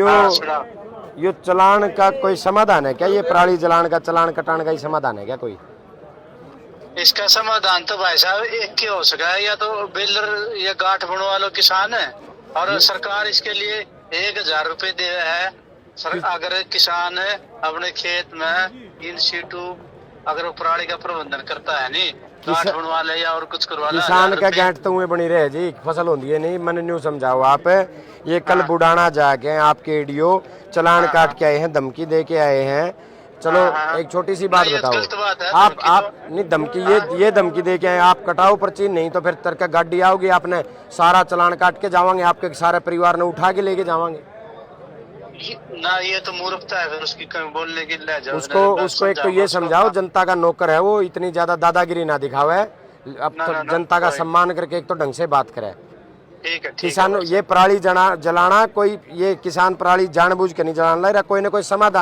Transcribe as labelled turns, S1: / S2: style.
S1: यो चालान का कोई समाधान है क्या? ये पराली जलान का चालान कटान का ही समाधान है क्या कोई?
S2: इसका समाधान तो भाई साहब एक ही हो सका है, या तो बेलर या गांठ बनवा लो किसान है, और सरकार इसके लिए 1,000 रुपए दे है। अगर किसान अपने खेत में इन सीटू अगर वो पराली का प्रबंधन करता है, नहीं गांठ बनवा ले या और कुछ करवा ले,
S1: किसान का गांठ तो हुए बनी रहे जी, फसल होती है नहीं। मैंने न्यू समझाओ आप, ये कल बुढ़ाना जाके आपके एडीओ चालान काट के आए हैं, धमकी दे के आए हैं। चलो एक छोटी सी बात बताओ, आप नहीं धमकी, ये धमकी दे के आए, आप कटाओ पर्ची, नहीं तो फिर तरका गाड़ी आओगी, आपने सारा चालान काट के जावांगे, आपके सारे परिवार ने उठा के लेके जावांगे
S2: ना। ये तो मूर्खता है फिर उसकी बोलने की लहजा।
S1: उसको एक तो ये समझाओ, जनता का नौकर है वो, इतनी ज्यादा दादागिरी ना दिखावे, अब तो जनता का सम्मान करके एक तो ढंग से बात करे।
S2: ठीक है।
S1: किसान ये पराली जलाना, कोई ये किसान पराली जानबूझ के नहीं जलाना, कोई ना कोई समाधान